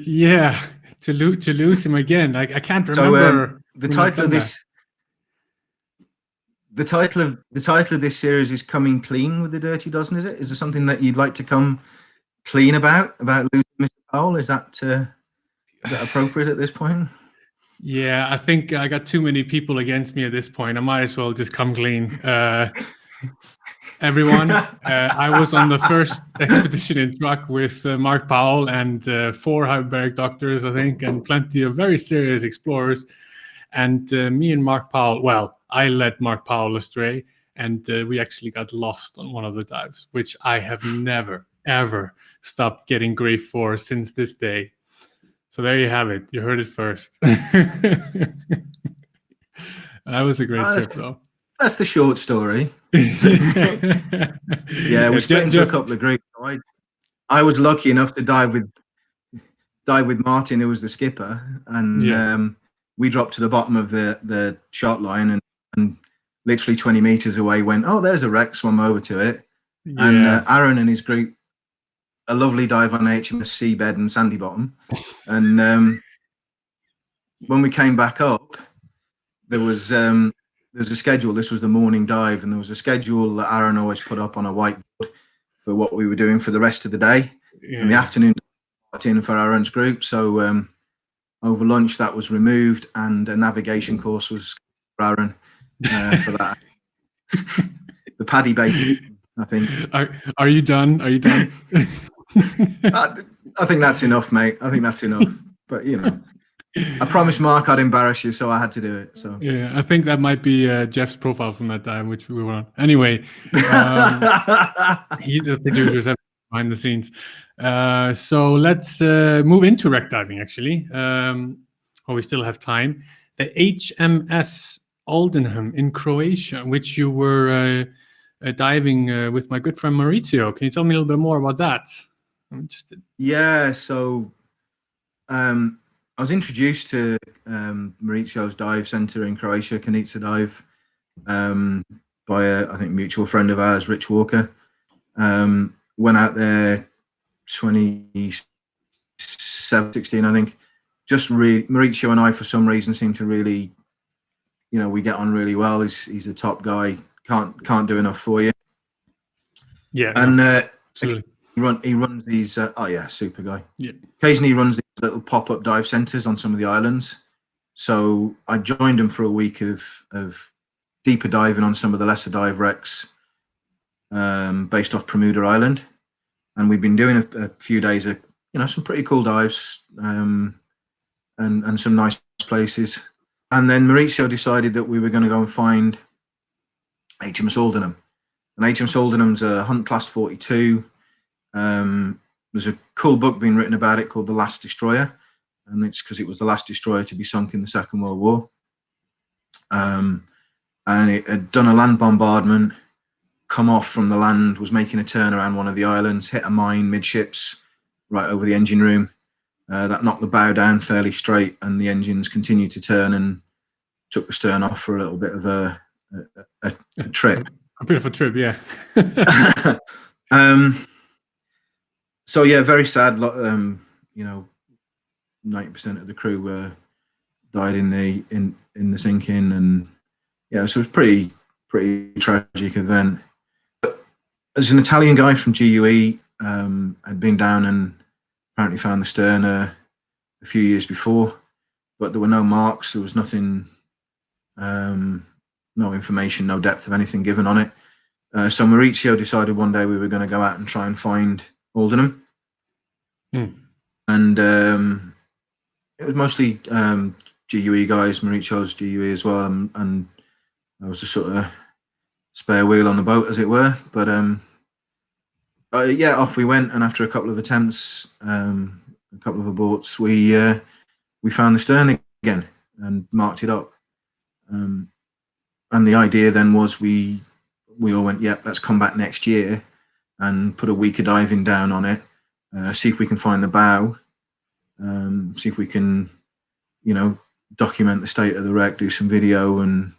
Yeah, to lose him again. I can't remember. So the title of this series is "Coming Clean with the Dirty Dozen." Is it? Is there something that you'd like to come clean about losing Mr. Powell? Is that appropriate at this point? Yeah, I think I got too many people against me at this point. I might as well just come clean. Everyone, I was on the first expedition in truck with Mark Powell and 4 hyperbaric doctors, I think, and plenty of very serious explorers. And me and Mark Powell, well, I led Mark Powell astray, and we actually got lost on one of the dives, which I have never, ever stopped getting grief for since this day. So there you have it. You heard it first. That was a great trip, though. That's the short story. Yeah, we split into a couple of groups. I was lucky enough to dive with Martin, who was the skipper, and we dropped to the bottom of the shot line, and literally 20 meters away went, oh, there's a wreck, swam over to it. Yeah. And Aron and his group, a lovely dive on HMS Seabed and Sandy Bottom. And when we came back up, there's a schedule. This was the morning dive, and there was a schedule that Aron always put up on a whiteboard for what we were doing for the rest of the day. Yeah. In the afternoon, in for Aron's group. So over lunch, that was removed, and a navigation course was for Aron for that. The paddy bacon, I think. Are you done? Are you done? I think that's enough, mate. I think that's enough. But I promised Mark I'd embarrass you, so I had to do it. So yeah, I think that might be Jeff's profile from that time, which we were on. Anyway, he's the producer behind the scenes. So let's move into wreck diving. Actually, while we still have time, the HMS Aldenham in Croatia, which you were diving with my good friend Maurizio. Can you tell me a little bit more about that? I'm interested. Yeah, so I was introduced to Mauricio's dive center in Croatia, Kanica Dive, by I think mutual friend of ours, Rich Walker. Went out there 2016, I think. Just Mauricio and I, for some reason, seem to really, we get on really well. He's a top guy. Can't do enough for you. Yeah, and absolutely. He runs these. Super guy. Yeah. Occasionally, he runs these little pop-up dive centers on some of the islands. So I joined him for a week of deeper diving on some of the lesser dive wrecks, based off Bermuda Island, and we've been doing a few days of some pretty cool dives, and some nice places. And then Mauricio decided that we were going to go and find HMS Aldenham, and HMS Aldenham's a Hunt Class 42. There's a cool book being written about it called The Last Destroyer, and it's because it was the last destroyer to be sunk in the Second World War. And it had done a land bombardment, come off from the land, was making a turn around one of the islands, hit a mine midships right over the engine room. That knocked the bow down fairly straight, and the engines continued to turn and took the stern off for a little bit of a trip. A bit of a trip, yeah. So yeah, very sad. 90% of the crew died in the sinking, and so it was pretty tragic event. But there's an Italian guy from GUE had been down and apparently found the stern a few years before, but there were no marks. There was nothing, no information, no depth of anything given on it. So Maurizio decided one day we were going to go out and try and find Aldenham. And it was mostly GUE guys, Mauricio's GUE as well, and I was the sort of spare wheel on the boat, as it were. But yeah, off we went, and after a couple of attempts, a couple of aborts, we found the stern again and marked it up. And the idea then was we all went, yep, let's come back next year and put a week of diving down on it, see if we can find the bow, see if we can, you know, document the state of the wreck, do some video, and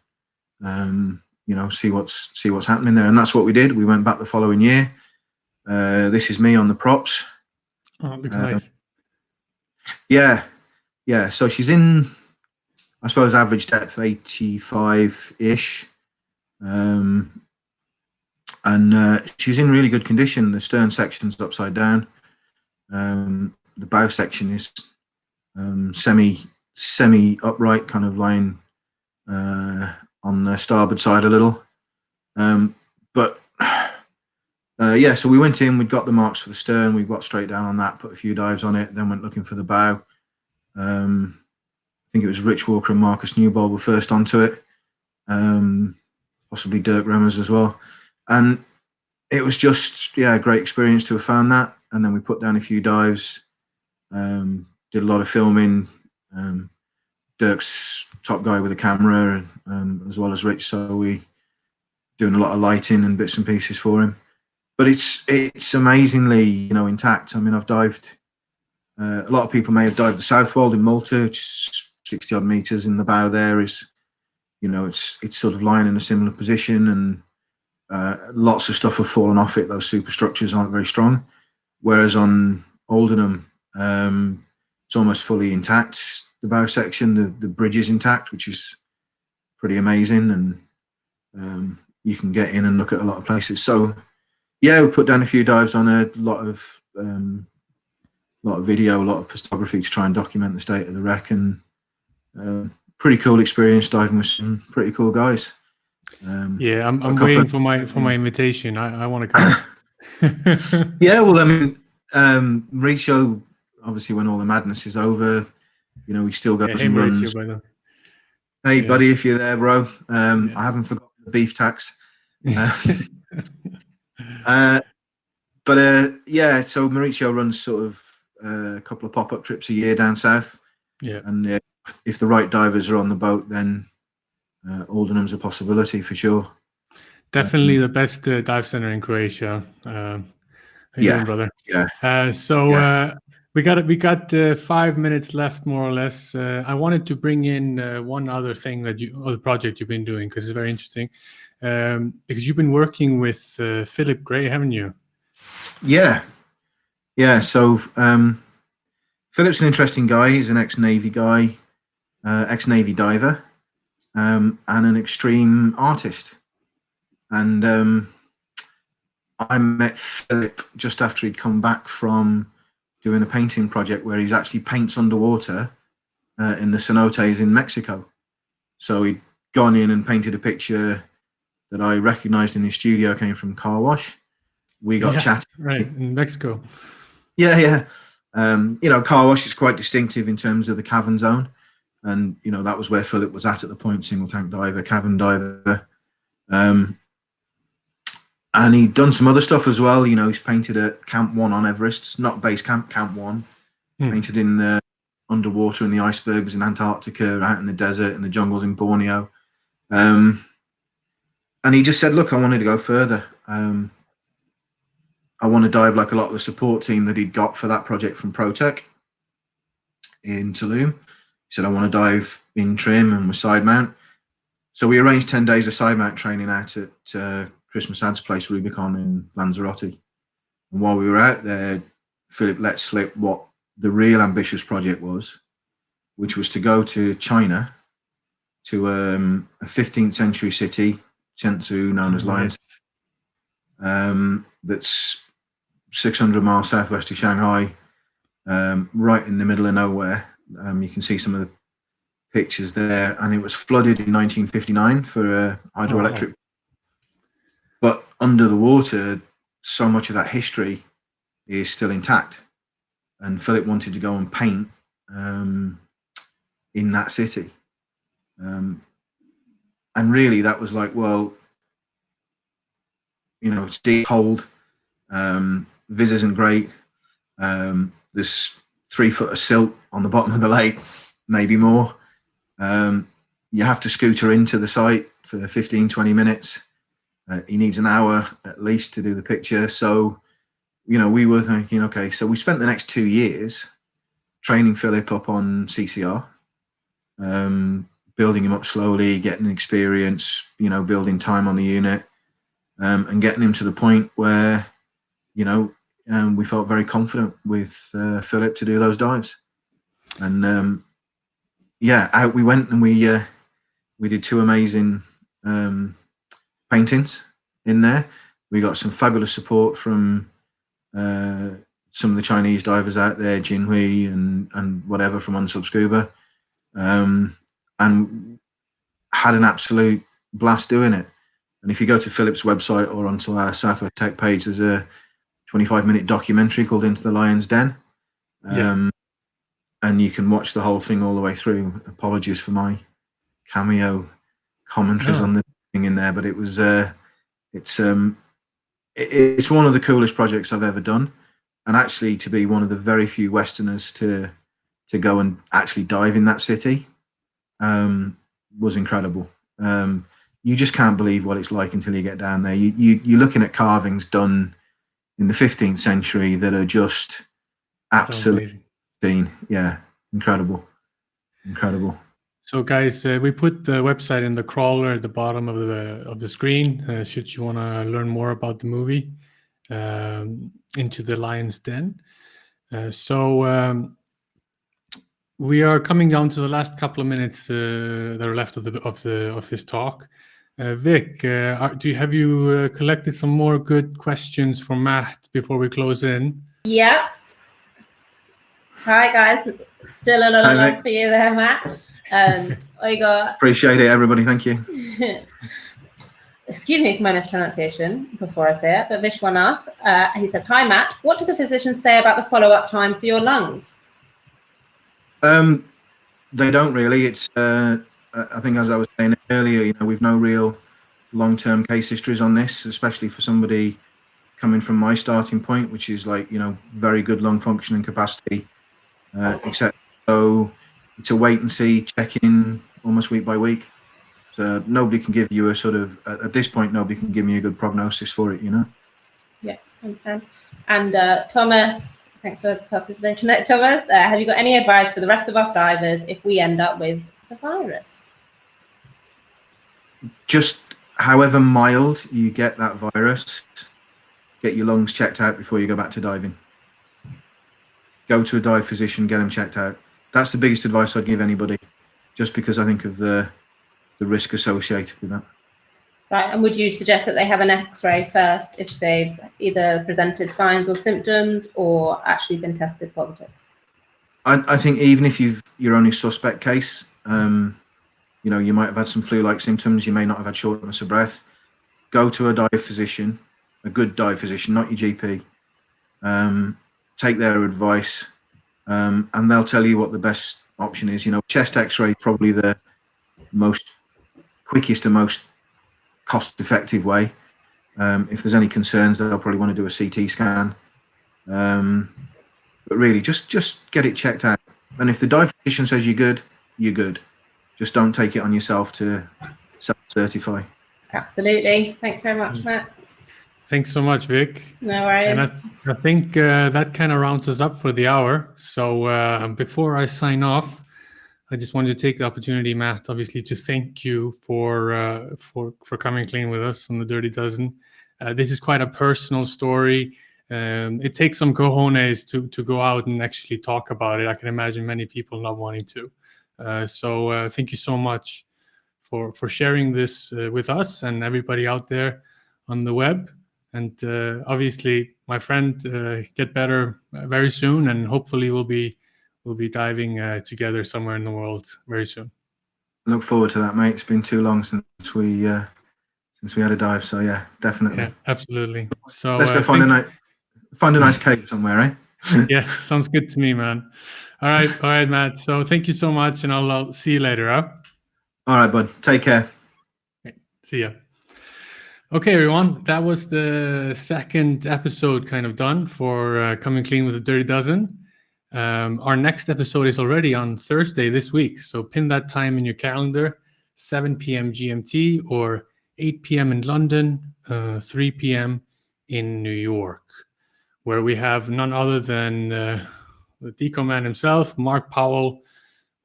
you know, see what's happening there. And that's what we did. We went back the following year. This is me on the props. Oh, it looks nice. Yeah. So she's in, I suppose, average depth 85-ish. And she's in really good condition. The stern section's upside down. The bow section is semi upright, kind of lying on the starboard side a little. But yeah, so we went in, we got the marks for the stern, we got straight down on that, put a few dives on it, then went looking for the bow. I think it was Rich Walker and Marcus Newbold were first onto it, possibly Dirk Remmers as well. And it was just, yeah, a great experience to have found that. And then we put down a few dives, did a lot of filming. Dirk's top guy with a camera, as well as Rich, so we doing a lot of lighting and bits and pieces for him. But it's amazingly, you know, intact. I mean, I've dived. A lot of people may have dived the Southwold in Malta, which is 60 odd meters. In the bow there is, you know, it's sort of lying in a similar position, and lots of stuff have fallen off it. Those superstructures aren't very strong. Whereas on Aldenham, it's almost fully intact. The bow section, the bridge is intact, which is pretty amazing, and you can get in and look at a lot of places. So yeah, we put down a few dives on a lot of video, a lot of photography to try and document the state of the wreck, and pretty cool experience diving with some pretty cool guys. Yeah, I'm waiting for my invitation. I want to come. Yeah, well, I mean, Mauricio, obviously, when all the madness is over, you know, he still goes and runs. Hey, buddy, if you're there, bro. I haven't forgotten the beef tax. But yeah, so Mauricio runs sort of a couple of pop-up trips a year down south. Yeah. And if the right divers are on the boat, then Aldenham's a possibility for sure. Definitely the best dive center in Croatia. How you doing, brother? Yeah. We got 5 minutes left, more or less. I wanted to bring in one other thing or the project you've been doing, because it's very interesting. Because you've been working with Philip Gray, haven't you? Yeah. So Philip's an interesting guy. He's an ex-Navy guy, ex-Navy diver, and an extreme artist. And I met Philip just after he'd come back from doing a painting project where he actually paints underwater in the cenotes in Mexico. So he'd gone in and painted a picture that I recognized in his studio, came from Car Wash. We got chatting. Right, in Mexico. Yeah. You know, Car Wash is quite distinctive in terms of the cavern zone. And, you know, that was where Philip was at the point, single tank diver, cavern diver. And he'd done some other stuff as well. You know, he's painted at Camp 1 on Everest. It's not base camp, Camp 1. Painted in the underwater in the icebergs in Antarctica, out in the desert, in the jungles in Borneo. And he just said, look, I wanted to go further. I want to dive like a lot of the support team that he'd got for that project from ProTech in Tulum. He said, I want to dive in trim and with side mount. So we arranged 10 days of side mount training out at Chris Massad's place, Rubicon in Lanzarote. And while we were out there, Philip let slip what the real ambitious project was, which was to go to China, to a 15th century city, Chengdu, known as Lion, that's 600 miles southwest of Shanghai, right in the middle of nowhere. You can see some of pictures there, and it was flooded in 1959 for hydroelectric. But under the water, so much of that history is still intact. And Philip wanted to go and paint in that city. And really, that was like, well, you know, it's deep, cold, viz isn't great. There's 3 foot of silt on the bottom of the lake, maybe more. You have to scooter into the site for 15, 20 minutes. He needs an hour at least to do the picture. So, you know, we were thinking, okay, so we spent the next 2 years training Philip up on CCR, building him up slowly, getting experience, you know, building time on the unit, and getting him to the point where, you know, we felt very confident with Philip to do those dives. And yeah, out we went, and we did 2 amazing paintings in there. We got some fabulous support from some of the Chinese divers out there, Jinhui and whatever from Unsub Scuba, and had an absolute blast doing it. And if you go to Philip's website or onto our Southwest Tech page, there's a 25-minute documentary called Into the Lion's Den. And you can watch the whole thing all the way through. Apologies for my cameo commentaries on the thing in there, but it was it's one of the coolest projects I've ever done, and actually to be one of the very few Westerners to go and actually dive in that city was incredible. You just can't believe what it's like until you get down there. You're looking at carvings done in the 15th century that are just absolutely, yeah, incredible. So guys, we put the website in the crawler at the bottom of the screen. Should you want to learn more about the movie, Into the Lion's Den. We are coming down to the last couple of minutes that are left of this talk. Vic, have you collected some more good questions from Matt before we close in? Yeah. Hi guys, still a lot of love for you there, Matt. I got. Appreciate it, everybody. Thank you. Excuse me for my mispronunciation before I say it, but Vishwanath, he says, "Hi Matt, what do the physicians say about the follow-up time for your lungs?" They don't really. It's I think, as I was saying earlier, you know, we've no real long-term case histories on this, especially for somebody coming from my starting point, which is like, you know, very good lung function and capacity, etc. So it's a wait and see, check in almost week by week. So nobody can give you a sort of, at this point, nobody can give me a good prognosis for it, you know? Yeah, I understand. And Thomas, thanks for participating there, Thomas. Have you got any advice for the rest of us divers if we end up with the virus? Just however mild you get that virus, get your lungs checked out before you go back to diving. Go to a dive physician, get them checked out. That's the biggest advice I'd give anybody, just because I think of the risk associated with that. Right, and would you suggest that they have an X-ray first if they've either presented signs or symptoms or actually been tested positive? I think even if you're only suspect case, you know, you might have had some flu-like symptoms, you may not have had shortness of breath. Go to a dive physician, a good dive physician, not your GP. Take their advice, and they'll tell you what the best option is. You know, chest X-ray is probably the most quickest and most cost-effective way. If there's any concerns, they'll probably want to do a CT scan. But really, just get it checked out. And if the dive physician says you're good, you're good. Just don't take it on yourself to self-certify. Absolutely. Thanks very much, Matt. Thanks so much, Vic. No worries. And I think that kind of rounds us up for the hour. So before I sign off, I just wanted to take the opportunity, Matt, obviously, to thank you for coming clean with us on the Dirty Dozen. This is quite a personal story. It takes some cojones to go out and actually talk about it. I can imagine many people not wanting to. So thank you so much for sharing this with us and everybody out there on the web. And obviously, my friend, get better very soon, and hopefully we'll be diving together somewhere in the world very soon. Look forward to that, mate. It's been too long since we had a dive. So yeah, definitely. Yeah, absolutely. So Let's go find a nice cave somewhere, eh? Yeah, sounds good to me, man. All right, Matt. So thank you so much, and I'll see you later. Huh? All right, bud. Take care. See ya. Okay, everyone. That was the second episode kind of done for Coming Clean with the Dirty Dozen. Our next episode is already on Thursday this week. So pin that time in your calendar, 7 p.m. GMT or 8 p.m. in London, 3 p.m. in New York, where we have none other than the Deco man himself, Mark Powell,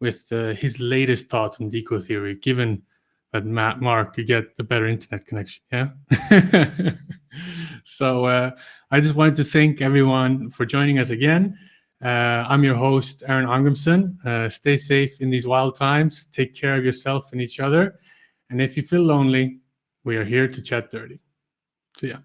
with his latest thoughts on Deco theory, given that Mark, you get the better internet connection, yeah? So I just wanted to thank everyone for joining us again. I'm your host, Aron Arngrimsson. Stay safe in these wild times. Take care of yourself and each other. And if you feel lonely, we are here to chat dirty. See ya.